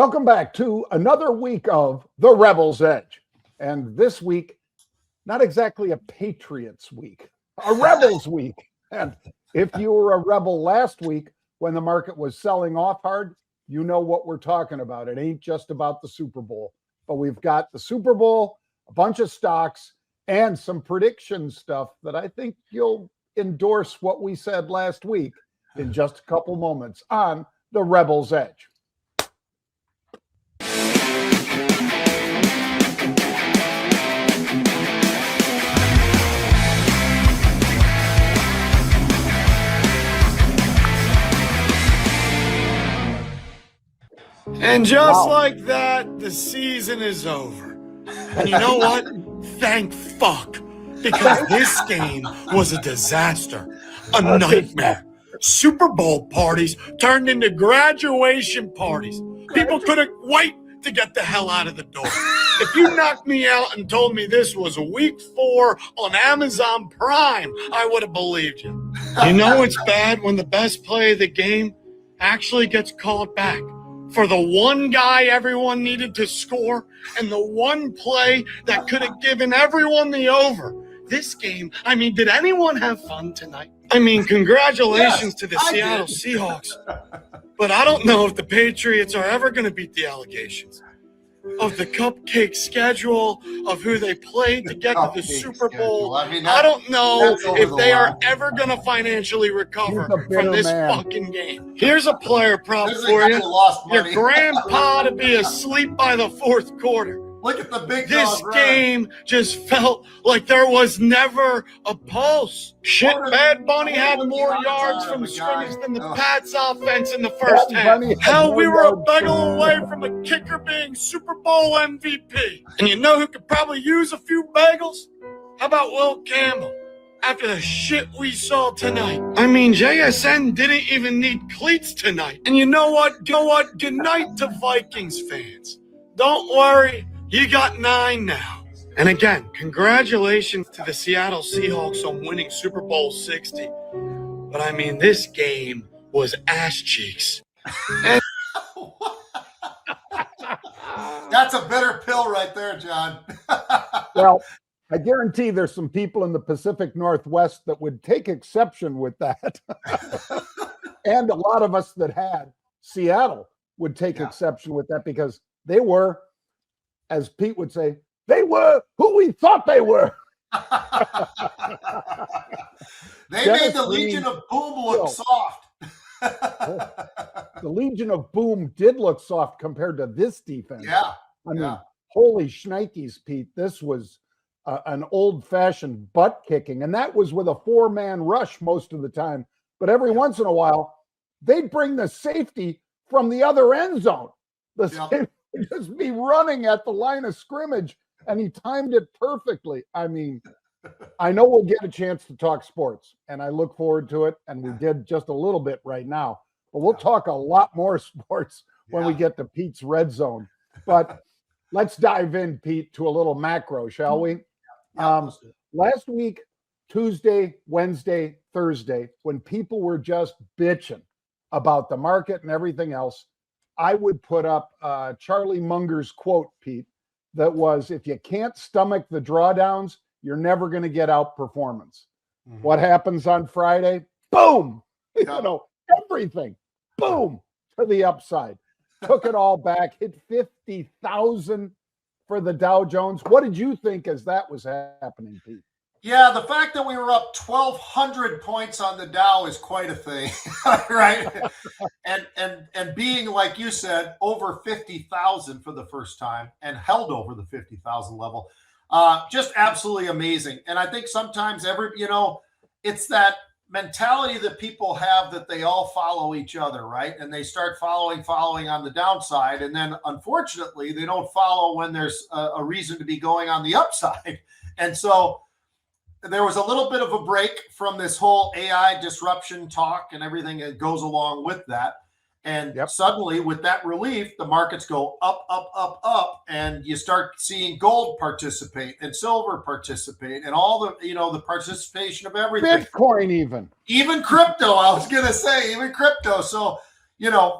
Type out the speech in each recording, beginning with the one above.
Welcome back to another week of The Rebel's Edge. And this week, not exactly a Patriots week, a Rebels week. And if you were a Rebel last week when the market was selling off hard, you know what we're talking about. It ain't just about the Super Bowl, but we've got the Super Bowl, a bunch of stocks, and some prediction stuff that I think you'll endorse what we said last week in just a couple moments on The Rebel's Edge. And just like that, the season is over. And you know what? Thank fuck. Because this game was a disaster, a nightmare. Super Bowl parties turned into graduation parties. People couldn't wait to get the hell out of the door. If you knocked me out and told me this was week 4 on Amazon Prime, I would have believed you. You know it's bad when the best play of the game actually gets called back for the one guy everyone needed to score and the one play that could have given everyone the over. This game, I mean, did anyone have fun tonight? I mean, congratulations to the Seattle Seahawks. But I don't know if the Patriots are ever going to beat the allegations of the cupcake schedule, of who they played to get to the Super Bowl. I don't know if they are ever going to financially recover from this fucking game. Here's a player prop for you. Your grandpa to be asleep by the fourth quarter. Look at the big This game just felt like there was never a pulse. Shit, Bad Bunny had more yards from scrimmage than the Pats offense in the first half. Hell, we were a bagel away from a kicker being Super Bowl MVP. And you know who could probably use a few bagels? How about Will Campbell? After the shit we saw tonight. I mean, JSN didn't even need cleats tonight. And you know what? Good night to Vikings fans. Don't worry. You got 9 now. And again, congratulations to the Seattle Seahawks on winning Super Bowl 60. But I mean, this game was ass cheeks. And that's a bitter pill right there, John. Well, I guarantee there's some people in the Pacific Northwest that would take exception with that. And a lot of us that had Seattle would take exception with that because they were, as Pete would say, they were who we thought they were. They made the Legion of Boom look soft. The Legion of Boom did look soft compared to this defense. Yeah. I mean, holy shnikes, Pete. This was an old-fashioned butt kicking, and that was with a 4-man rush most of the time. But every once in a while, they'd bring the safety from the other end zone. The safety would just be running at the line of scrimmage, and he timed it perfectly. I mean, I know we'll get a chance to talk sports, and I look forward to it, and we did just a little bit right now. But we'll talk a lot more sports when we get to Pete's Red Zone. But let's dive in, Pete, to a little macro, shall we? Last week, Tuesday, Wednesday, Thursday, when people were just bitching about the market and everything else, I would put up Charlie Munger's quote, Pete, that was, if you can't stomach the drawdowns, you're never going to get outperformance. Mm-hmm. What happens on Friday? Boom! You know, everything. Boom! To the upside. Took it all back, hit 50,000 for the Dow Jones. What did you think as that was happening, Pete? Yeah, the fact that we were up 1,200 points on the Dow is quite a thing, right? and being, like you said, over 50,000 for the first time and held over the 50,000 level, just absolutely amazing. And I think sometimes it's that mentality that people have that they all follow each other, right? And they start following on the downside, and then unfortunately they don't follow when there's a reason to be going on the upside, and so. There was a little bit of a break from this whole AI disruption talk and everything that goes along with that. And suddenly, with that relief, the markets go up, up, up, up, and you start seeing gold participate and silver participate and all the, the participation of everything. Bitcoin even crypto, I was going to say, even crypto. So,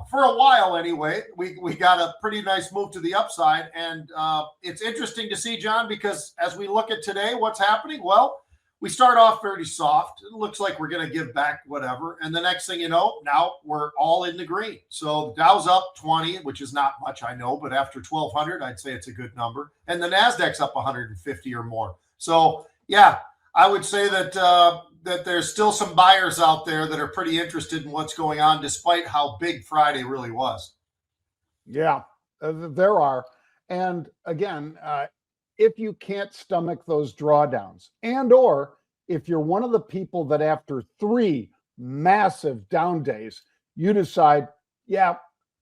for a while anyway, we got a pretty nice move to the upside. And it's interesting to see, John, because as we look at today, what's happening? Well, we start off very soft. It looks like we're going to give back whatever. And the next thing you know, now we're all in the green. So the Dow's up 20, which is not much, I know, but after 1,200, I'd say it's a good number. And the NASDAQ's up 150 or more. So, yeah, I would say that that there's still some buyers out there that are pretty interested in what's going on, despite how big Friday really was. Yeah, there are. And again, if you can't stomach those drawdowns, and or if you're one of the people that after 3 massive down days, you decide, yeah,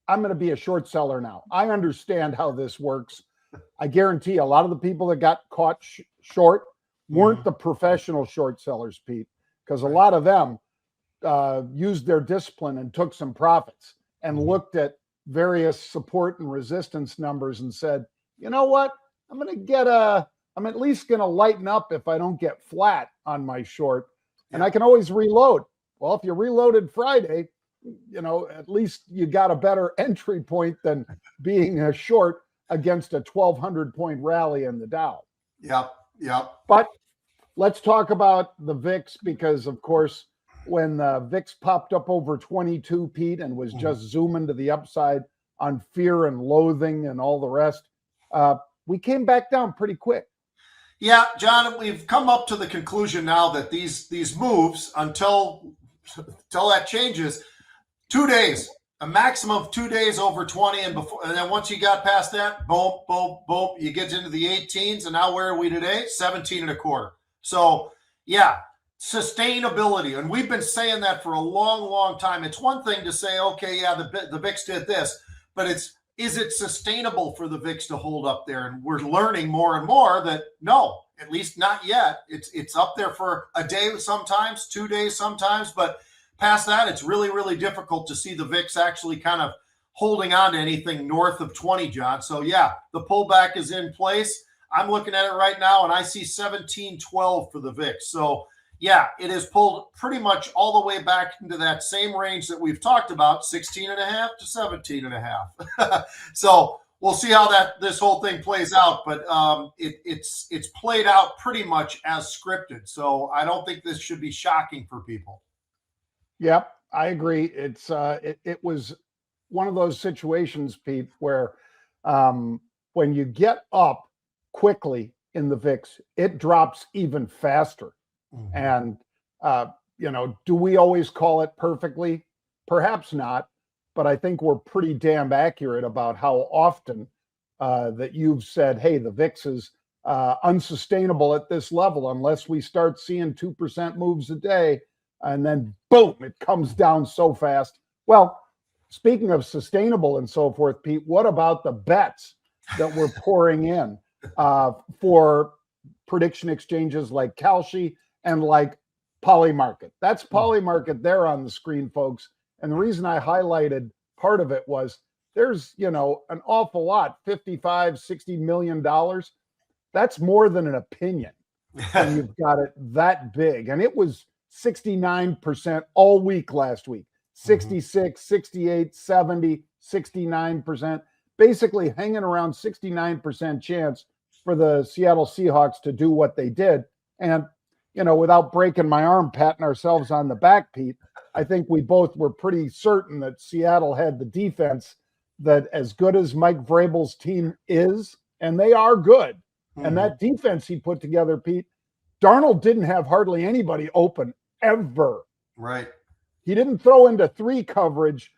I'm going to be a short seller now. I understand how this works. I guarantee a lot of the people that got caught short weren't the professional short sellers, Pete, because a lot of them used their discipline and took some profits and looked at various support and resistance numbers and said, you know what? I'm at least going to lighten up if I don't get flat on my short, and I can always reload. Well, if you reloaded Friday, at least you got a better entry point than being a short against a 1,200 point rally in the Dow. Yep. But let's talk about the VIX, because of course, when the VIX popped up over 22, Pete, and was just zooming to the upside on fear and loathing and all the rest, we came back down pretty quick. Yeah, John, we've come up to the conclusion now that these moves, until that changes, 2 days, a maximum of 2 days over 20, and then once you got past that, boom, boom, boom, you get into the 18s, and now where are we today? 17 and a quarter. So yeah, sustainability, and we've been saying that for a long, long time. It's one thing to say, okay, yeah, the VIX did this, but is it sustainable for the VIX to hold up there? And we're learning more and more that no, at least not yet. It's up there for a day sometimes, 2 days sometimes, but past that, it's really, really difficult to see the VIX actually kind of holding on to anything north of 20, John. So yeah, the pullback is in place. I'm looking at it right now, and I see 1712 for the VIX. So yeah, it has pulled pretty much all the way back into that same range that we've talked about, 16 and a half to 17 and a half. So we'll see how this whole thing plays out, but it's played out pretty much as scripted. So I don't think this should be shocking for people. Yep, I agree. It was one of those situations, Pete, where when you get up quickly in the VIX, it drops even faster. And, do we always call it perfectly? Perhaps not, but I think we're pretty damn accurate about how often that you've said, hey, the VIX is unsustainable at this level unless we start seeing 2% moves a day, and then boom, it comes down so fast. Well, speaking of sustainable and so forth, Pete, what about the bets that we're pouring in for prediction exchanges like Kalshi and like Polymarket? That's Polymarket there on the screen, folks. And the reason I highlighted part of it was there's, an awful lot, $55-60 million. That's more than an opinion. And you've got it that big. And it was 69% all week last week, 66, 68, 70, 69%, basically hanging around 69% chance for the Seattle Seahawks to do what they did. And, without breaking my arm, patting ourselves on the back, Pete, I think we both were pretty certain that Seattle had the defense that, as good as Mike Vrabel's team is, and they are good, and that defense he put together, Pete, Darnold didn't have hardly anybody open ever. Right. He didn't throw into 3 coverage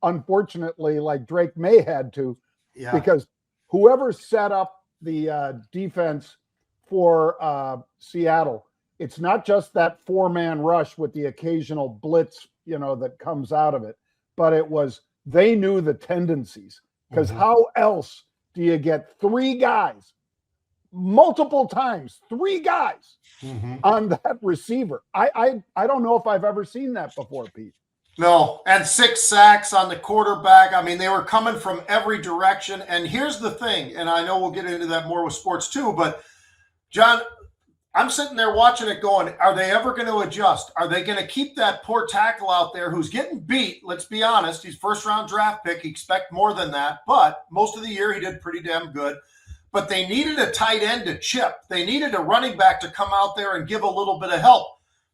unfortunately, like Drake May had to, because whoever set up the defense for Seattle, it's not just that 4-man rush with the occasional blitz, that comes out of it, but they knew the tendencies, because how else do you get 3 guys multiple times, 3 guys on that receiver? I don't know if I've ever seen that before, Pete. No, and 6 sacks on the quarterback. I mean, they were coming from every direction. And here's the thing, and I know we'll get into that more with sports too, but John, I'm sitting there watching it going, are they ever going to adjust? Are they going to keep that poor tackle out there who's getting beat? Let's be honest. He's first-round draft pick. You expect more than that. But most of the year, he did pretty damn good. But they needed a tight end to chip. They needed a running back to come out there and give a little bit of help.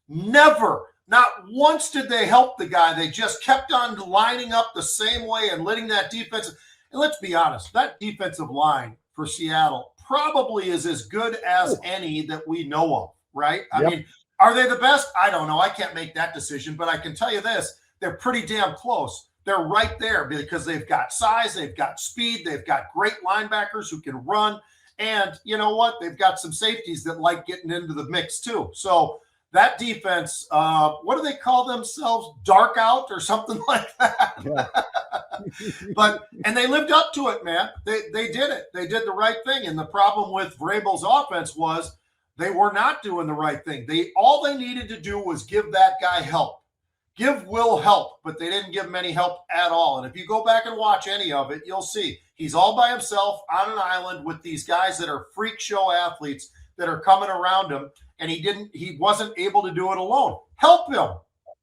Never, not once did they help the guy. They just kept on lining up the same way and letting that defense. And let's be honest, that defensive line for Seattle probably is as good as any that we know of, right? I mean, are they the best? I don't know. I can't make that decision, but I can tell you this, they're pretty damn close. They're right there because they've got size, they've got speed, they've got great linebackers who can run, and you know what? They've got some safeties that like getting into the mix too. So that defense, what do they call themselves? Dark out or something like that. Yeah. And they lived up to it, man. They did it. They did the right thing. And the problem with Vrabel's offense was they were not doing the right thing. All they needed to do was give that guy help. Give Will help, but they didn't give him any help at all. And if you go back and watch any of it, you'll see he's all by himself on an island with these guys that are freak show athletes that are coming around him, and he wasn't able to do it alone. Help him.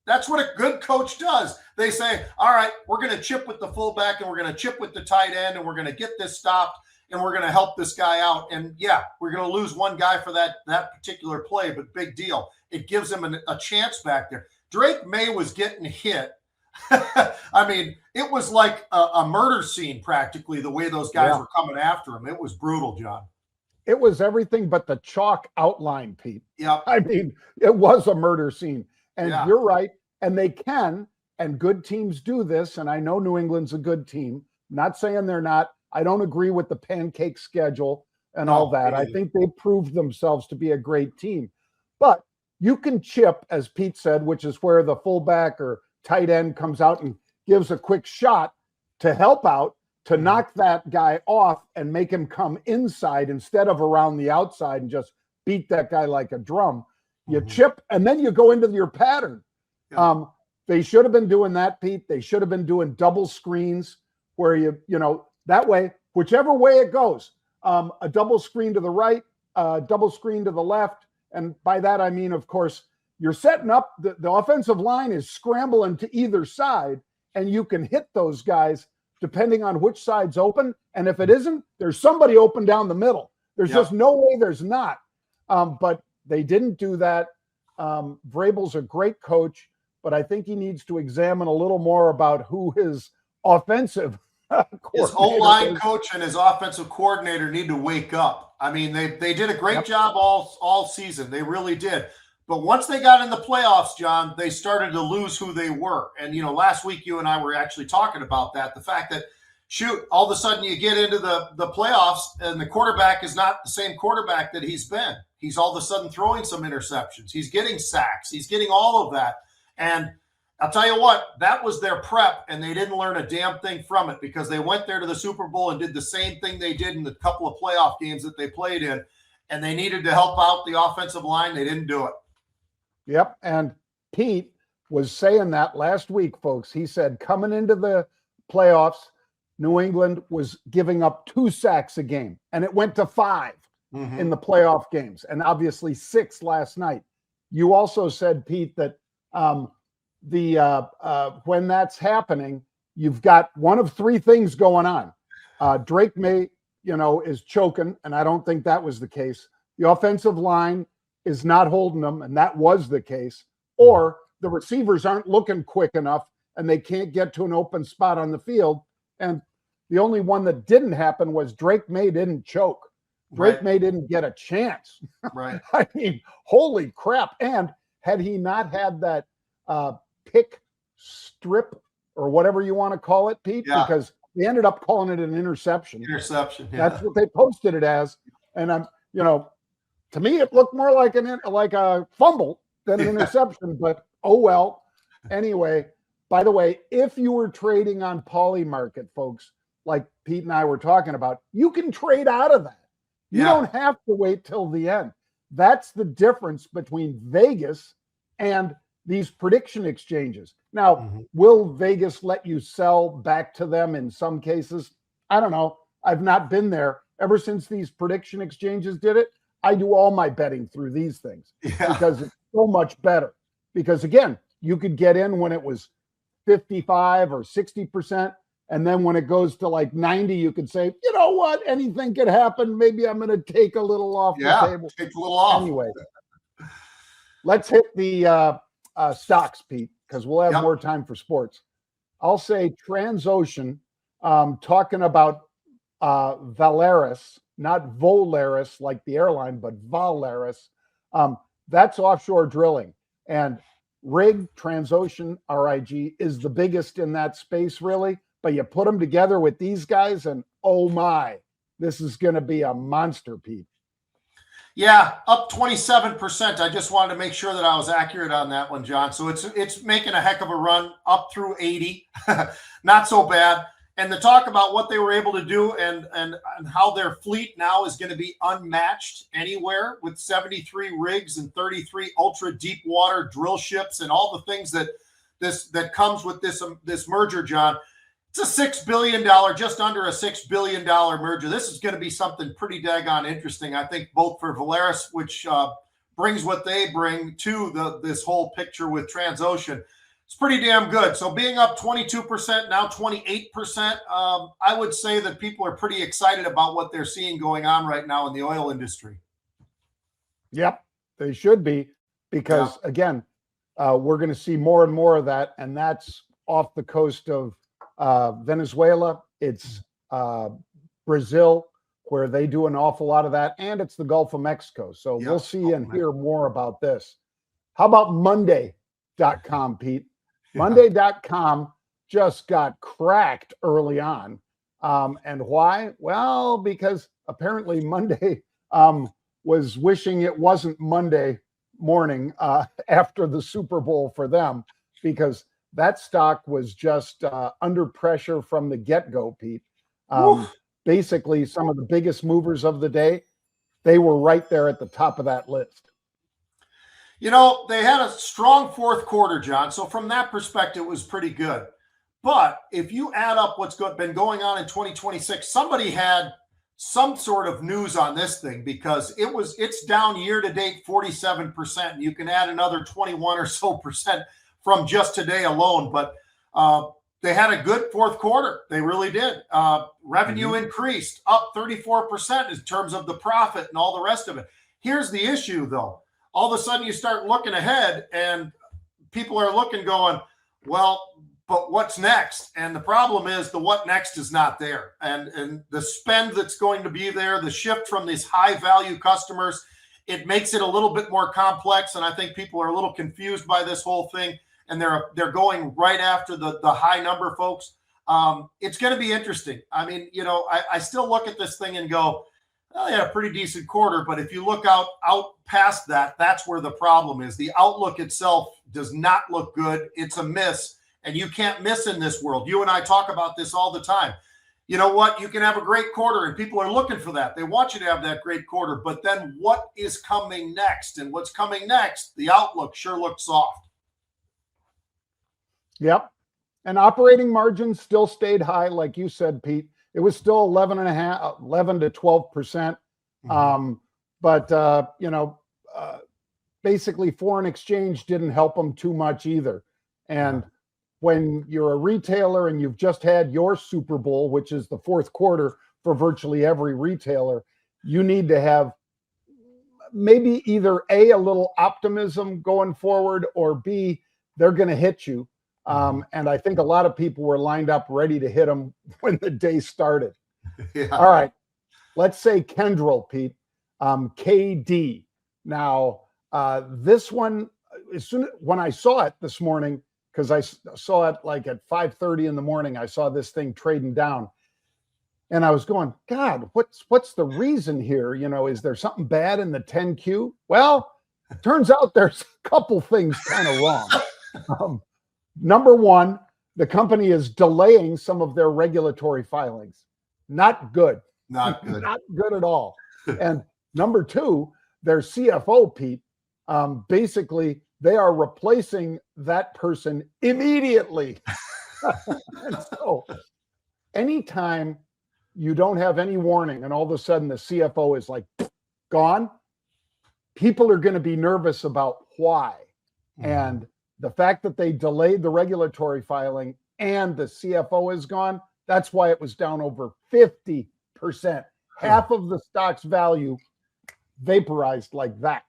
That's what a good coach does. They say, all right, we're going to chip with the fullback and we're going to chip with the tight end and we're going to get this stopped and we're going to help this guy out. And yeah, we're going to lose one guy for that particular play, but big deal. It gives him a chance back there. Drake May was getting hit. I mean, it was like a murder scene practically, the way those guys were coming after him. It was brutal, John. It was everything but the chalk outline, Pete. Yeah. I mean, it was a murder scene. And you're right. And they can, and good teams do this. And I know New England's a good team. I'm not saying they're not. I don't agree with the pancake schedule and all that. I think they proved themselves to be a great team. But you can chip, as Pete said, which is where the fullback or tight end comes out and gives a quick shot to help out, to knock that guy off and make him come inside instead of around the outside and just beat that guy like a drum. You chip, and then you go into your pattern. Yeah. They should have been doing that, Pete. They should have been doing double screens where you know, that way, whichever way it goes, a double screen to the right, a double screen to the left. And by that, I mean, of course, you're setting up, the offensive line is scrambling to either side, and you can hit those guys depending on which side's open. And if it isn't, there's somebody open down the middle. There's just no way there's not. But they didn't do that. Vrabel's a great coach, but I think he needs to examine a little more about who his offensive his O-line coach and his offensive coordinator need to wake up. I mean, they did a great job all season. They really did. But once they got in the playoffs, John, they started to lose who they were. And, you know, last week you and I were actually talking about that, the fact that, shoot, all of a sudden you get into the playoffs and the quarterback is not the same quarterback that he's been. He's all of a sudden throwing some interceptions. He's getting sacks. He's getting all of that. And I'll tell you what, that was their prep, and they didn't learn a damn thing from it because they went there to the Super Bowl and did the same thing they did in the couple of playoff games that they played in, and they needed to help out the offensive line. They didn't do it. Yep, and Pete was saying that last week, folks. He said coming into the playoffs, New England was giving up 2 sacks a game, and it went to 5 in the playoff games, and obviously 6 last night. You also said, Pete, that when that's happening, you've got one of 3 things going on. Drake May, you know, is choking, and I don't think that was the case. The offensive line is not holding them, and that was the case. Or the receivers aren't looking quick enough, and they can't get to an open spot on the field. And the only one that didn't happen was Drake May didn't choke. Drake May didn't get a chance. Right. I mean, holy crap. And had he not had that pick strip or whatever you want to call it, Pete, because they ended up calling it an interception. That's what they posted it as. And I'm, you know, to me, it looked more like a fumble than an interception, but oh well. Anyway, by the way, if you were trading on Pauly Market, folks, like Pete and I were talking about, you can trade out of that. You don't have to wait till the end. That's the difference between Vegas and these prediction exchanges. Now, will Vegas let you sell back to them in some cases? I don't know. I've not been there. Ever since these prediction exchanges did it, I do all my betting through these things Yeah. because it's so much better. Because again, you could get in when it was 55 or 60%. And then when it goes to like 90, you could say, you know what? Anything could happen. Maybe I'm going to take a little off the table. Take a little off. Anyway, let's hit the stocks, Pete, because we'll have more time for sports. I'll say Transocean, talking about Valaris, not Volaris like the airline, but Valaris. That's offshore drilling. And rig, Transocean, RIG, is the biggest in that space, really. But you put them together with these guys, and oh my, this is going to be a monster, Pete. Yeah, up 27%. I just wanted to make sure that I was accurate on that one, John. So it's making a heck of a run up through 80. Not so bad. And the talk about what they were able to do and how their fleet now is going to be unmatched anywhere with 73 rigs and 33 ultra deep water drill ships and all the things that comes with this merger, John. It's a $6 billion, just under a $6 billion merger. This is going to be something pretty daggone interesting, I think, both for Valaris, which brings what they bring to this whole picture with Transocean. It's pretty damn good. So being up 22%, now 28%, I would say that people are pretty excited about what they're seeing going on right now in the oil industry. Yep, they should be, because, again, we're going to see more and more of that, and that's off the coast of Venezuela, it's Brazil, where they do an awful lot of that, and it's the Gulf of Mexico. So we'll see and hear more about this. How about Monday.com, Pete? Monday.com just got cracked early on. And why? Well, because apparently Monday was wishing it wasn't Monday morning after the Super Bowl for them, because that stock was just under pressure from the get-go, Pete. Basically, some of the biggest movers of the day, they were right there at the top of that list. You know, they had a strong fourth quarter, John. So from that perspective, it was pretty good. But if you add up what's been going on in 2026, somebody had some sort of news on this thing, because it's down year to date 47%. And you can add another 21 or so percent from just today alone. But they had a good fourth quarter. They really did. Revenue increased up 34% in terms of the profit and all the rest of it. Here's the issue, though. All of a sudden you start looking ahead and people are looking going, well, but what's next? And the problem is the what next is not there. And the spend that's going to be there, the shift from these high value customers, it makes it a little bit more complex. And I think people are a little confused by this whole thing. And they're going right after the high number folks. It's going to be interesting. I mean, you know, I still look at this thing and go, well, they had a pretty decent quarter. But if you look out past that, that's where the problem is. The outlook itself does not look good. It's a miss. And you can't miss in this world. You and I talk about this all the time. You know what? You can have a great quarter, and people are looking for that. They want you to have that great quarter. But then what is coming next? And what's coming next, the outlook sure looks soft. Yep. And operating margins still stayed high, like you said, Pete. It was still 11 to 12%. But, you know, basically foreign exchange didn't help them too much either. And when you're a retailer and you've just had your Super Bowl, which is the fourth quarter for virtually every retailer, you need to have maybe either A, a little optimism going forward, or B, they're going to hit you. And I think a lot of people were lined up ready to hit them when the day started. All right. Let's say Kyndryl, Pete. KD. Now, this one, when I saw it this morning, because I saw it like at 5:30 in the morning, I saw this thing trading down. And I was going, God, what's the reason here? You know, is there something bad in the 10Q? Well, it turns out there's a couple things kind of wrong. Number one, the company is delaying some of their regulatory filings. Not good. Not good. Not good at all. And number two, their CFO, Pete, basically they are replacing that person immediately. And so anytime you don't have any warning and all of a sudden the CFO is like gone, people are going to be nervous about why. And the fact that they delayed the regulatory filing and the CFO is gone, that's why it was down over 50%. Half of the stock's value vaporized like that.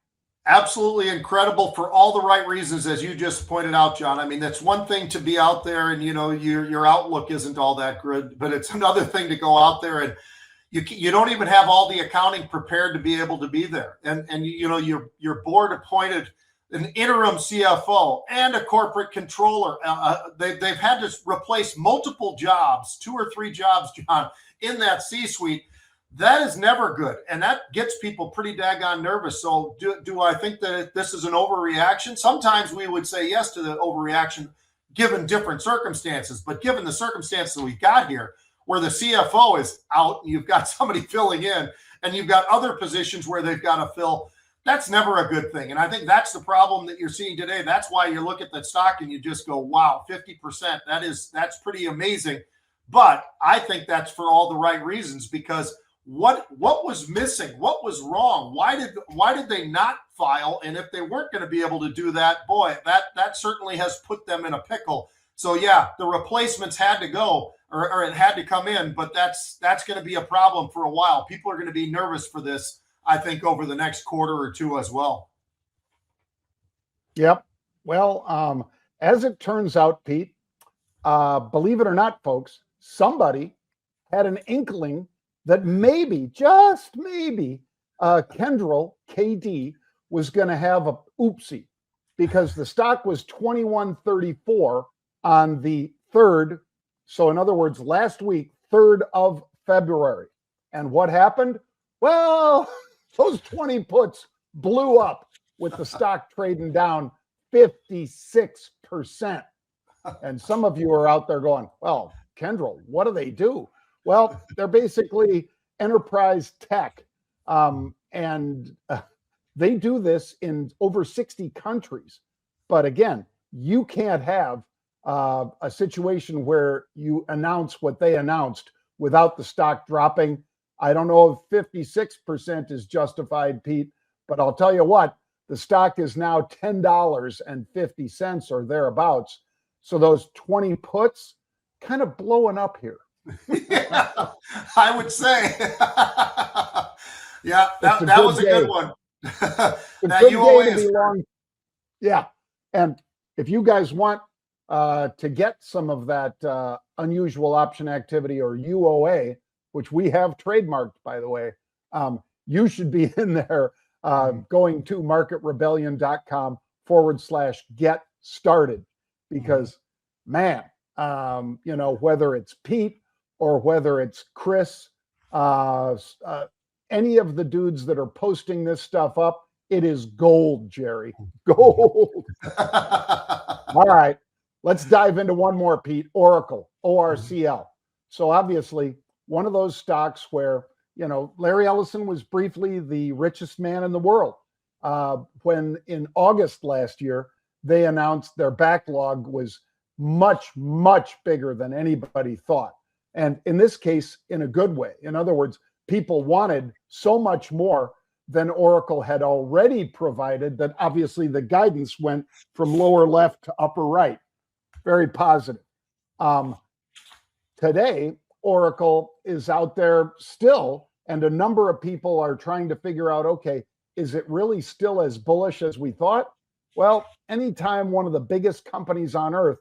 Absolutely incredible for all the right reasons, as you just pointed out, John. I mean, that's one thing to be out there and, your outlook isn't all that good, but it's another thing to go out there and you don't even have all the accounting prepared to be able to be there. And your board appointed an interim CFO and a corporate controller. They've had to replace multiple jobs, 2 or 3 jobs, John, in that C-suite. That is never good. And that gets people pretty daggone nervous. So do I think that this is an overreaction? Sometimes we would say yes to the overreaction given different circumstances. But given the circumstances that we got here, where the CFO is out and you've got somebody filling in and you've got other positions where they've got to fill, that's never a good thing. And I think that's the problem that you're seeing today. That's why you look at that stock and you just go, wow, 50%. That's pretty amazing. But I think that's for all the right reasons, because what was missing? What was wrong? Why did they not file? And if they weren't going to be able to do that, boy, that certainly has put them in a pickle. So yeah, the replacements had to go, or it had to come in, but that's going to be a problem for a while. People are going to be nervous for this, I think, over the next quarter or two as well. Yep. Well, as it turns out, Pete, believe it or not, folks, somebody had an inkling that maybe, just maybe, Kyndryl, KD, was going to have a oopsie, because the stock was 21.34 on the 3rd. So in other words, last week, 3rd of February. And what happened? Well, those 20 puts blew up with the stock trading down 56%. And some of you are out there going, well, Kyndryl, what do they do? Well, they're basically enterprise tech. And they do this in over 60 countries. But again, you can't have a situation where you announce what they announced without the stock dropping. I don't know if 56% is justified, Pete, but I'll tell you what, the stock is now $10.50 or thereabouts. So those 20 puts kind of blowing up here. Yeah, I would say. Yeah, that was a good one. That UOA is long. Yeah. And if you guys want to get some of that unusual option activity, or UOA, which we have trademarked, by the way, you should be in there going to marketrebellion.com/get started, because man, whether it's Pete or whether it's Chris, any of the dudes that are posting this stuff up, it is gold, Jerry. Gold. All right. Let's dive into one more, Pete. Oracle, ORCL. So obviously, one of those stocks where, Larry Ellison was briefly the richest man in the world. When in August last year, they announced their backlog was much, much bigger than anybody thought. And in this case, in a good way. In other words, people wanted so much more than Oracle had already provided that obviously the guidance went from lower left to upper right. Very positive. Today, Oracle is out there still, and a number of people are trying to figure out, okay, is it really still as bullish as we thought? Well, anytime one of the biggest companies on earth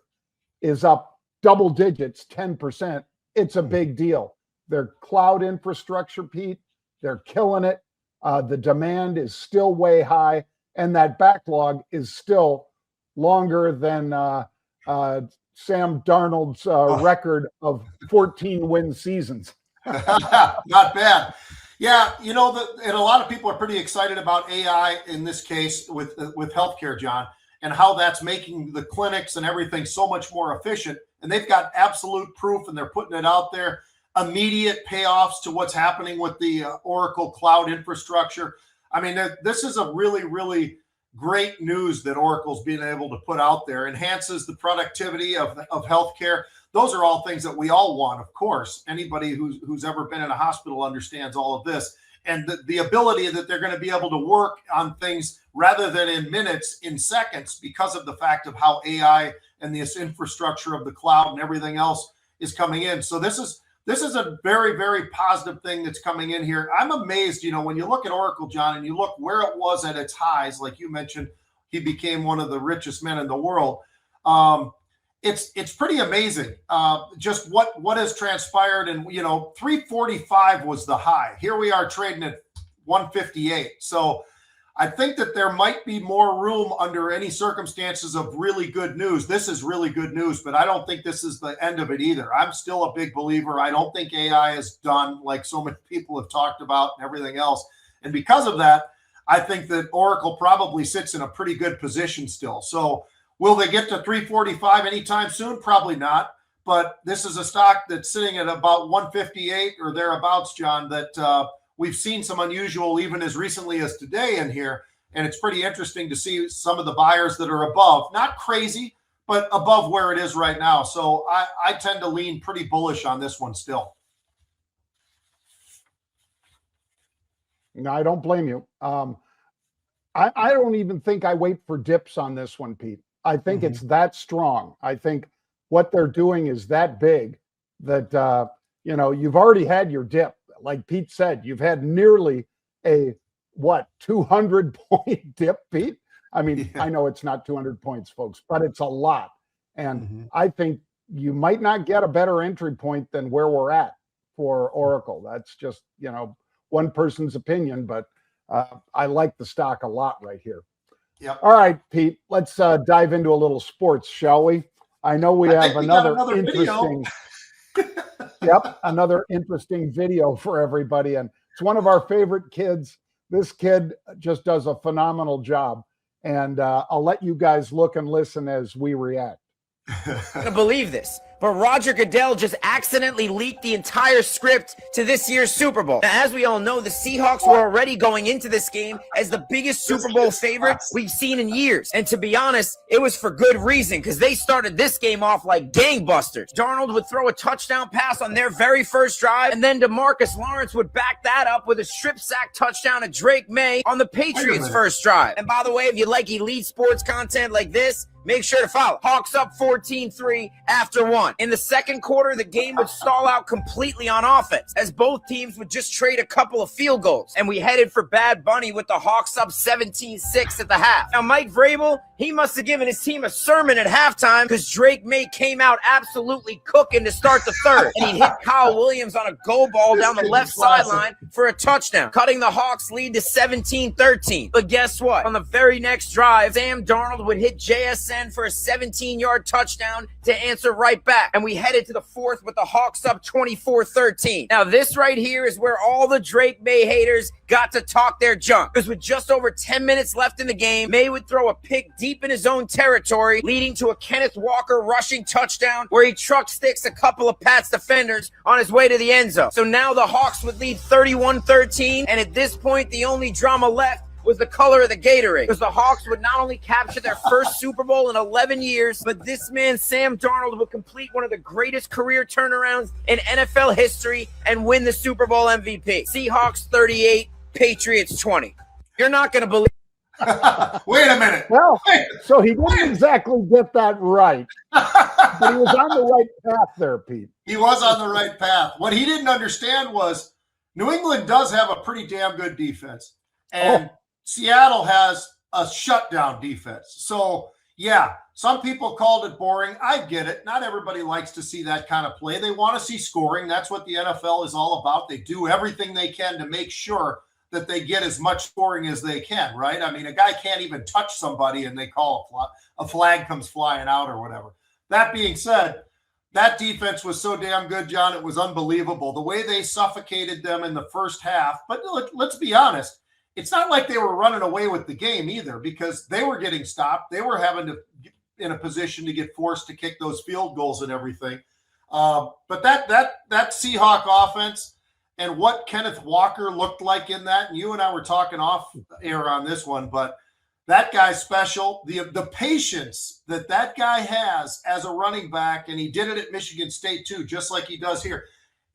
is up double digits, 10%, it's a big deal. Their cloud infrastructure, Pete, they're killing it. The demand is still way high, and that backlog is still longer than Sam Darnold's record of 14-win seasons. Not bad. Yeah, and a lot of people are pretty excited about AI in this case with healthcare, John, and how that's making the clinics and everything so much more efficient. And they've got absolute proof, and they're putting it out there. Immediate payoffs to what's happening with the Oracle cloud infrastructure. I mean, this is a really, really great news that Oracle's being able to put out there. Enhances the productivity of healthcare. Those are all things that we all want, of course. Anybody who's ever been in a hospital understands all of this. and the ability that they're going to be able to work on things rather than in minutes, in seconds, because of the fact of how AI and this infrastructure of the cloud and everything else is coming in. So this is a very, very positive thing that's coming in here. I'm amazed, when you look at Oracle, John, and you look where it was at its highs, like you mentioned, he became one of the richest men in the world. It's pretty amazing just what has transpired. And 345 was the high. Here we are trading at 158. So I think that there might be more room under any circumstances of really good news. This is really good news, but I don't think this is the end of it either. I'm still a big believer. I don't think AI is done, like so many people have talked about and everything else. And because of that, I think that Oracle probably sits in a pretty good position still. So will they get to 345 anytime soon? Probably not. But this is a stock that's sitting at about 158 or thereabouts, John, that we've seen some unusual even as recently as today in here. And it's pretty interesting to see some of the buyers that are above. Not crazy, but above where it is right now. So I tend to lean pretty bullish on this one still. No, I don't blame you. I don't even think I wait for dips on this one, Pete. I think it's that strong. I think what they're doing is that big that, you've already had your dip. Like Pete said, you've had nearly a 200-point dip, Pete? I mean, yeah. I know it's not 200 points, folks, but it's a lot. And I think you might not get a better entry point than where we're at for Oracle. That's just, one person's opinion, but I like the stock a lot right here. Yep. All right, Pete, let's dive into a little sports, shall we? I know we have another interesting another interesting video for everybody. And it's one of our favorite kids. This kid just does a phenomenal job. And I'll let you guys look and listen as we react. I can't believe this, but Roger Goodell just accidentally leaked the entire script to this year's Super Bowl. Now, as we all know, the Seahawks were already going into this game as the biggest Super Bowl favorite we've seen in years. And to be honest, it was for good reason, because they started this game off like gangbusters. Darnold would throw a touchdown pass on their very first drive, and then DeMarcus Lawrence would back that up with a strip sack touchdown to Drake May on the Patriots' first drive. And by the way, if you like elite sports content like this, make sure to follow. Hawks up 14-3 after one. In the second quarter, the game would stall out completely on offense, as both teams would just trade a couple of field goals. And we headed for Bad Bunny with the Hawks up 17-6 at the half. Now, Mike Vrabel, he must have given his team a sermon at halftime, because Drake May came out absolutely cooking to start the third. And he hit Kyle Williams on a go ball down the left sideline for a touchdown, cutting the Hawks' lead to 17-13. But guess what? On the very next drive, Sam Darnold would hit JSN for a 17-yard touchdown to answer right back. And we headed to the fourth with the Hawks up 24-13. Now, this right here is where all the Drake May haters got to talk their junk. Because with just over 10 minutes left in the game, May would throw a pick deep in his own territory, leading to a Kenneth Walker rushing touchdown where he truck sticks a couple of Pats defenders on his way to the end zone. So now the Hawks would lead 31-13, and at this point, the only drama left was the color of the Gatorade, because the Hawks would not only capture their first Super Bowl in 11 years, but this man, Sam Darnold, would complete one of the greatest career turnarounds in NFL history and win the Super Bowl MVP. Seahawks 38, Patriots 20. You're not going to believe. Wait a minute. Well, so he didn't exactly get that right, but he was on the right path there, Pete. He was on the right path. What he didn't understand was New England does have a pretty damn good defense, and Seattle has a shutdown defense. So, yeah, some people called it boring. I get it. Not everybody likes to see that kind of play. They want to see scoring. That's what the NFL is all about. They do everything they can to make sure that they get as much scoring as they can, right? I mean, a guy can't even touch somebody and they call a flag comes flying out or whatever. That being said, that defense was so damn good, John. It was unbelievable. The way they suffocated them in the first half. But let's be honest. It's not like they were running away with the game either, because they were getting stopped. They were having to get in a position to get forced to kick those field goals and everything. But that Seahawk offense and what Kenneth Walker looked like in that, and you and I were talking off air on this one, but that guy's special. The patience that guy has as a running back, and he did it at Michigan State too, just like he does here.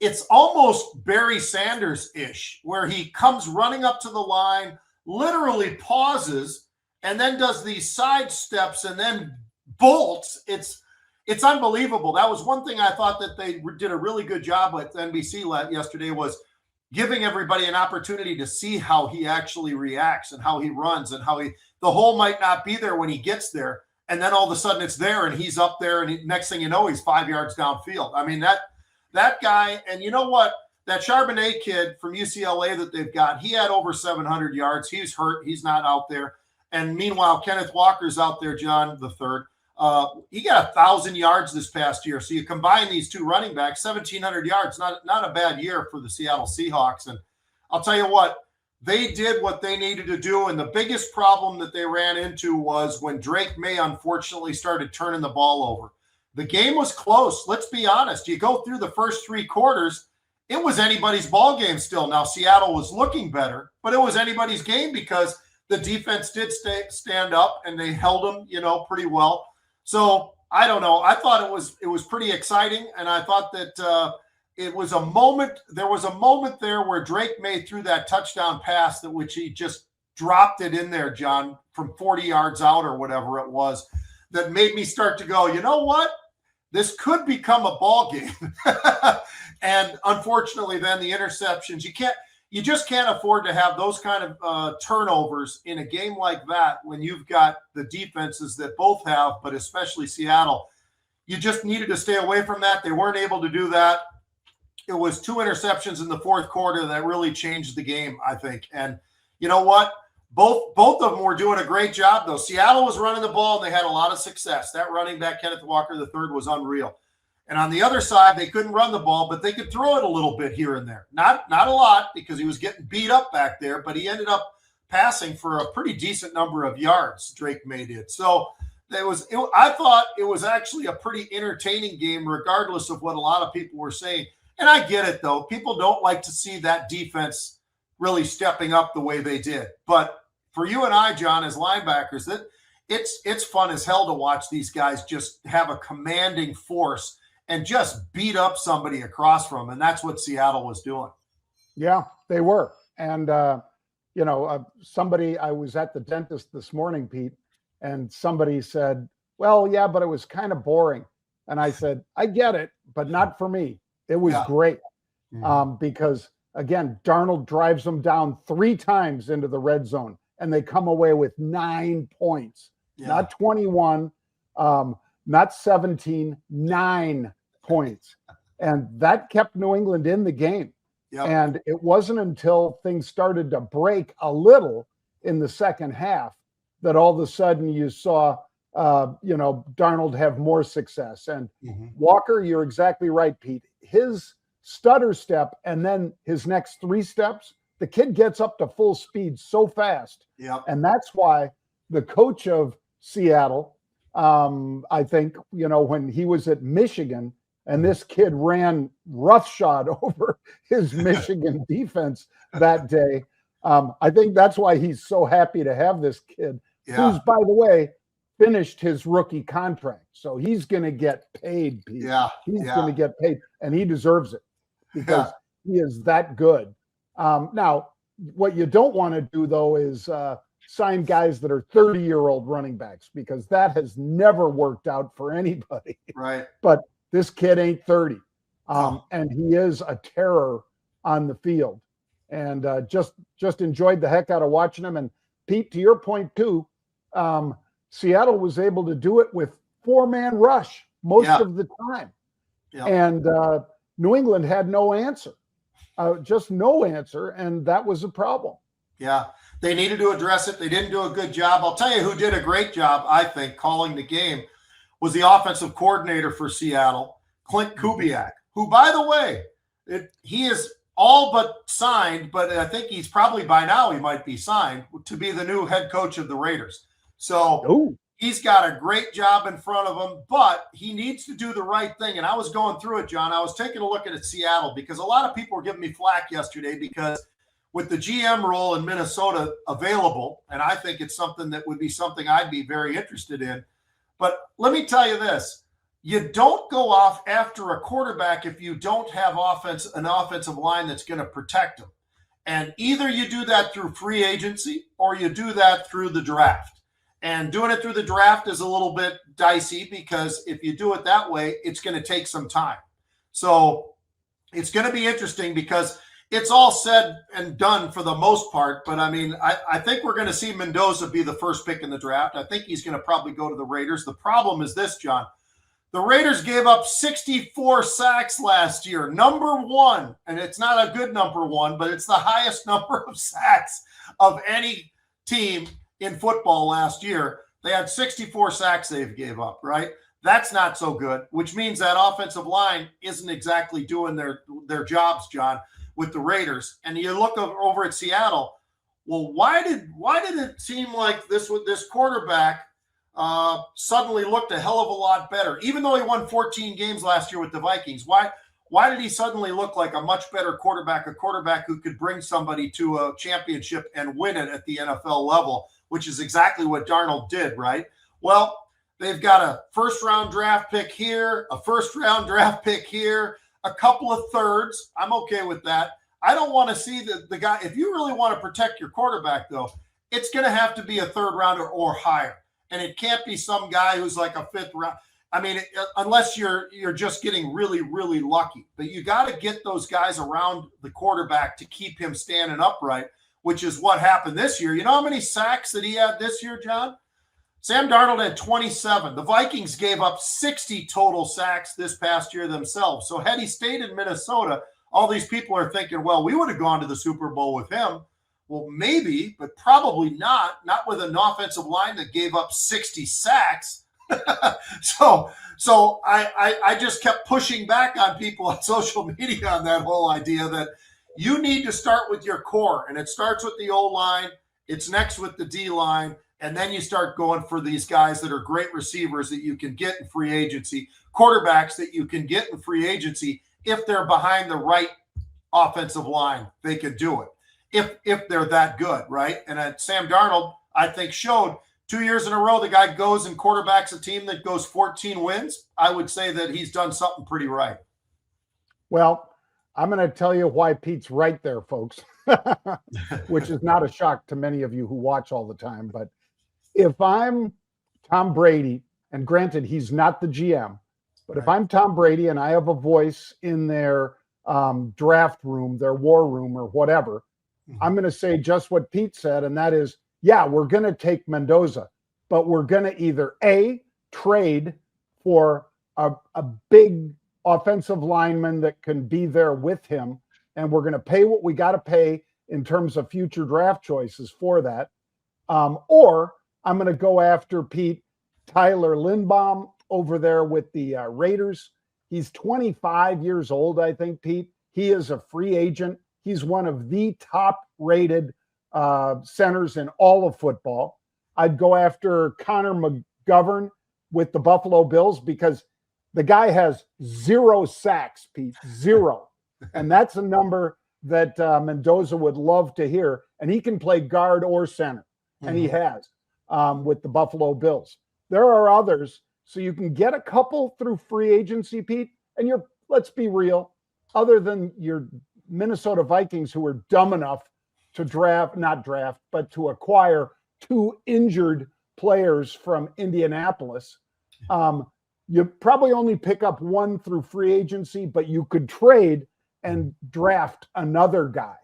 it's almost Barry Sanders-ish, where he comes running up to the line, literally pauses, and then does these side steps and then bolts. It's unbelievable. That was one thing I thought that they did a really good job with NBC yesterday, was giving everybody an opportunity to see how he actually reacts and how he runs and how the hole might not be there when he gets there. And then all of a sudden it's there and he's up there, and next thing you know, he's 5 yards downfield. I mean, that guy, and you know what? That Charbonnet kid from UCLA that they've got, he had over 700 yards. He's hurt. He's not out there. And meanwhile, Kenneth Walker's out there, John, the third. He got 1,000 yards this past year. So you combine these two running backs, 1,700 yards, not a bad year for the Seattle Seahawks. And I'll tell you what, they did what they needed to do. And the biggest problem that they ran into was when Drake May unfortunately started turning the ball over. The game was close. Let's be honest. You go through the first 3 quarters, it was anybody's ball game still. Now, Seattle was looking better, but it was anybody's game because the defense did stand up and they held them, pretty well. So I don't know. I thought it was pretty exciting, and I thought that it was a moment. There was a moment there where Drake May threw that touchdown pass, which he just dropped it in there, John, from 40 yards out or whatever it was, that made me start to go, you know what? This could become a ball game. And unfortunately, then the interceptions, you just can't afford to have those kind of turnovers in a game like that when you've got the defenses that both have, but especially Seattle. You just needed to stay away from that. They weren't able to do that. It was 2 interceptions in the fourth quarter that really changed the game, I think. And you know what? Both of them were doing a great job, though. Seattle was running the ball, and they had a lot of success. That running back, Kenneth Walker III, was unreal. And on the other side, they couldn't run the ball, but they could throw it a little bit here and there. Not a lot, because he was getting beat up back there, but he ended up passing for a pretty decent number of yards, Drake May did. So I thought it was actually a pretty entertaining game, regardless of what a lot of people were saying. And I get it, though. People don't like to see that defense really stepping up the way they did. But for you and I, John, as linebackers, it's fun as hell to watch these guys just have a commanding force and just beat up somebody across from them. And that's what Seattle was doing. Yeah, they were. And, somebody, I was at the dentist this morning, Pete, and somebody said, well, yeah, but it was kind of boring. And I said, I get it, but not for me. It was great. Because, again, Darnold drives them down 3 times into the red zone, and they come away with 9 points, not 21, not 17, 9 points. And that kept New England in the game. Yep. And it wasn't until things started to break a little in the second half that all of a sudden you saw, Darnold have more success. And Walker, you're exactly right, Pete. His stutter step and then his next 3 steps, the kid gets up to full speed so fast. Yep. And that's why the coach of Seattle, I think, when he was at Michigan and this kid ran roughshod over his Michigan defense that day, I think that's why he's so happy to have this kid, who's, by the way, finished his rookie contract. So he's going to get paid, Pete. He's going to get paid, and he deserves it because he is that good. Now, what you don't want to do, though, is sign guys that are 30-year-old running backs, because that has never worked out for anybody. Right. But this kid ain't 30. And he is a terror on the field. And just enjoyed the heck out of watching him. And Pete, to your point too, Seattle was able to do it with 4-man rush most of the time. Yeah. And New England had no answer, just no answer. And that was a problem. Yeah. They needed to address it. They didn't do a good job. I'll tell you who did a great job, I think, calling the game was the offensive coordinator for Seattle, Clint Kubiak, who, by the way, he is all but signed, but I think he's probably by now he might be signed to be the new head coach of the Raiders. So he's got a great job in front of him, but he needs to do the right thing. And I was going through it, John. I was taking a look at Seattle because a lot of people were giving me flack yesterday because with the GM role in Minnesota available, and I think it's something that would be something I'd be very interested in. But let me tell you this. you don't go off after a quarterback if you don't have an offensive line that's going to protect him. And either you do that through free agency or you do that through the draft. And doing it through the draft is a little bit dicey because if you do it that way, it's going to take some time. So it's going to be interesting because it's all said and done for the most part. But I mean, I think we're going to see Mendoza be the first pick in the draft. I think he's going to probably go to the Raiders. The problem is this, John. The Raiders gave up 64 sacks last year, number one, and it's not a good number one, but it's the highest number of sacks of any team in football last year. They had 64 sacks they gave up, right? That's not so good, which means that offensive line isn't exactly doing their jobs, John, with the Raiders. And you look over at Seattle, well, why did it seem like this quarterback suddenly looked a hell of a lot better, even though he won 14 games last year with the Vikings? Why did he suddenly look like a much better quarterback, a quarterback who could bring somebody to a championship and win it at the NFL level, which is exactly what Darnold did, right? Well, they've got a first-round draft pick here, a first-round draft pick here, a couple of thirds. I'm okay with that. I don't want to see the guy. If you really want to protect your quarterback, though, it's going to have to be a third rounder or higher. And it can't be some guy who's like a fifth round. I mean, unless you're just getting really, really lucky. But you got to get those guys around the quarterback to keep him standing upright, which is what happened this year. You know how many sacks that he had this year, John? Sam Darnold had 27. The Vikings gave up 60 total sacks this past year themselves. So had he stayed in Minnesota, all these people are thinking, well, we would have gone to the Super Bowl with him. Well, maybe, but probably not with an offensive line that gave up 60 sacks. So I just kept pushing back on people on social media on that whole idea that you need to start with your core, and it starts with the O-line, it's next with the D-line, and then you start going for these guys that are great receivers that you can get in free agency, quarterbacks that you can get in free agency. If they're behind the right offensive line, they could do it. If they're that good, right? And Sam Darnold, I think, showed 2 years in a row the guy goes and quarterbacks a team that goes 14 wins. I would say that he's done something pretty right. Well, I'm going to tell you why Pete's right there, folks, which is not a shock to many of you who watch all the time. But if I'm Tom Brady, and granted, he's not the GM, but if I'm Tom Brady and I have a voice in their draft room, their war room or whatever, I'm going to say just what Pete said, and that is, yeah, we're going to take Mendoza, but we're going to either A, trade for a big offensive lineman that can be there with him, and we're going to pay what we got to pay in terms of future draft choices for that, or I'm going to go after Pete, Tyler Lindbaum over there with the Raiders. He's 25 years old, I think, Pete. He is a free agent. He's one of the top-rated centers in all of football. I'd go after Connor McGovern with the Buffalo Bills because the guy has 0 sacks, Pete, 0. And that's a number that Mendoza would love to hear. And he can play guard or center, and he has with the Buffalo Bills. There are others, so you can get a couple through free agency, Pete, and let's be real, other than your Minnesota Vikings, who were dumb enough to but to acquire 2 injured players from Indianapolis. You probably only pick up 1 through free agency, but you could trade and draft another guy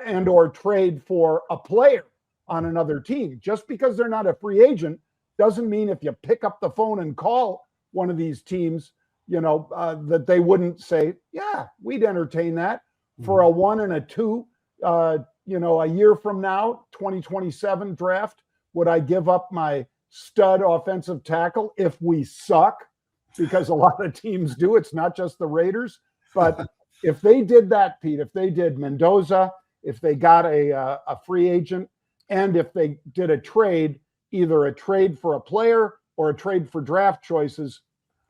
and or trade for a player on another team. Just because they're not a free agent doesn't mean if you pick up the phone and call one of these teams, that they wouldn't say, yeah, we'd entertain that for a 1 and a 2, a year from now, 2027 draft. Would I give up my stud offensive tackle if we suck? Because a lot of teams do. It's not just the Raiders. But if they did that, Pete, if they did Mendoza, if they got a free agent, and if they did a trade, either a trade for a player or a trade for draft choices,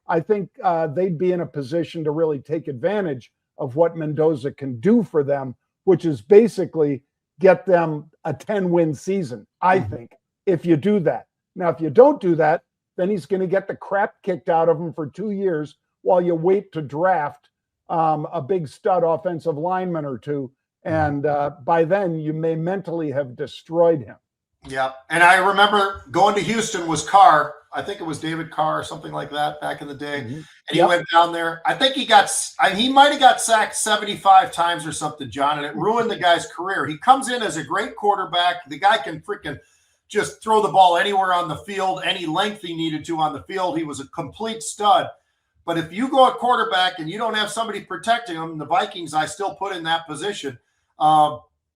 I think they'd be in a position to really take advantage of what Mendoza can do for them, which is basically get them a 10-win season, I think, if you do that. Now, if you don't do that, then he's going to get the crap kicked out of him for 2 years while you wait to draft a big stud offensive lineman or two. And by then, you may mentally have destroyed him. Yeah. And I remember going to Houston was Carr. I think it was David Carr or something like that back in the day. And he went down there. I think he might have got sacked 75 times or something, John, and it ruined the guy's career. He comes in as a great quarterback. The guy can freaking just throw the ball anywhere on the field, any length he needed to on the field. He was a complete stud. But if you go at quarterback and you don't have somebody protecting him, the Vikings I still put in that position,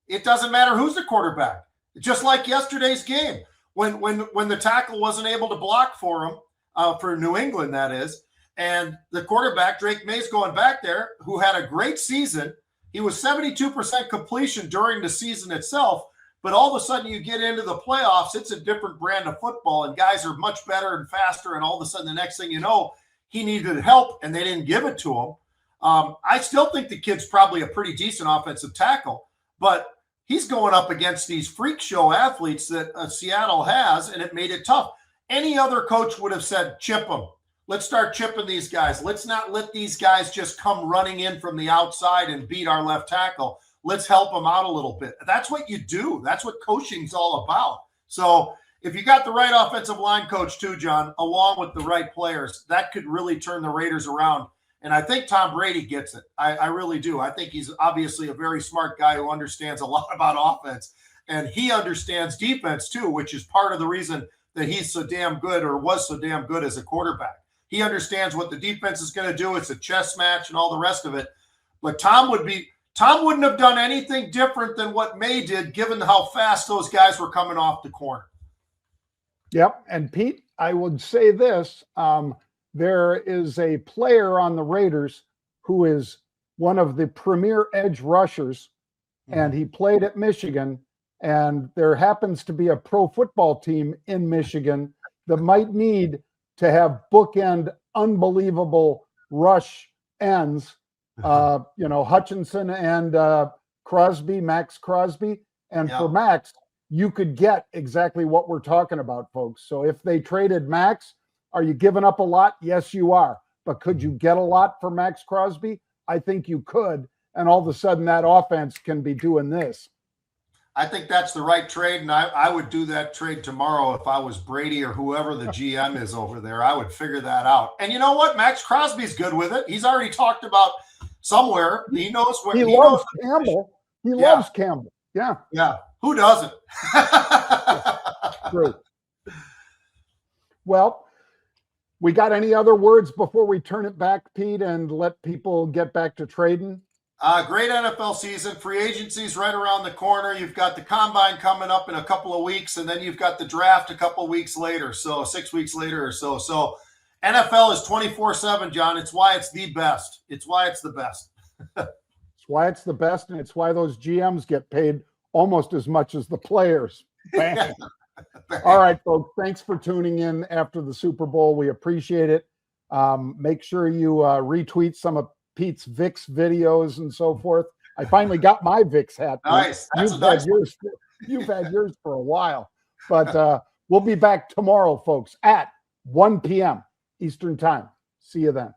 it doesn't matter who's the quarterback. Just like yesterday's game, when the tackle wasn't able to block for him, for New England, that is, and the quarterback, Drake May's going back there, who had a great season. He was 72% completion during the season itself, but all of a sudden you get into the playoffs, it's a different brand of football, and guys are much better and faster, and all of a sudden the next thing you know, he needed help, and they didn't give it to him. I still think the kid's probably a pretty decent offensive tackle, but he's going up against these freak show athletes that Seattle has, and it made it tough. Any other coach would have said, chip them. Let's start chipping these guys. Let's not let these guys just come running in from the outside and beat our left tackle. Let's help them out a little bit. That's what you do. That's what coaching's all about. So if you got the right offensive line coach too, John, along with the right players, that could really turn the Raiders around. And I think Tom Brady gets it. I really do. I think he's obviously a very smart guy who understands a lot about offense. And he understands defense too, which is part of the reason that he's so damn good, or was so damn good as a quarterback. He understands what the defense is going to do. It's a chess match and all the rest of it. But Tom wouldn't have done anything different than what May did, given how fast those guys were coming off the corner. Yep. And Pete, I would say this. There is a player on the Raiders who is one of the premier edge rushers, and he played at Michigan. And there happens to be a pro football team in Michigan that might need to have bookend unbelievable rush ends. Hutchinson and Crosby, Max Crosby. And for Max, you could get exactly what we're talking about, folks. So if they traded Max, are you giving up a lot? Yes, you are. But could you get a lot for Max Crosby? I think you could. And all of a sudden that offense can be doing this. I think that's the right trade, and I would do that trade tomorrow if I was Brady or whoever the GM is over there. I would figure that out. And you know what? Max Crosby's good with it. He's already talked about somewhere. He knows when he loves Campbell. He loves Campbell. Yeah. Yeah. Who doesn't? True. Well, we got any other words before we turn it back, Pete, and let people get back to trading? Great NFL season. Free agency's right around the corner. You've got the combine coming up in a couple of weeks, and then you've got the draft a couple of weeks later, so 6 weeks later or so. So NFL is 24/7, John. It's why it's the best. It's why it's the best. It's why it's the best, and it's why those GMs get paid almost as much as the players. Bang. All right, folks. Thanks for tuning in after the Super Bowl. We appreciate it. Make sure you retweet some of Pete's VIX videos and so forth. I finally got my VIX hat. Nice. You've had yours for a while. But we'll be back tomorrow, folks, at 1 p.m. Eastern Time. See you then.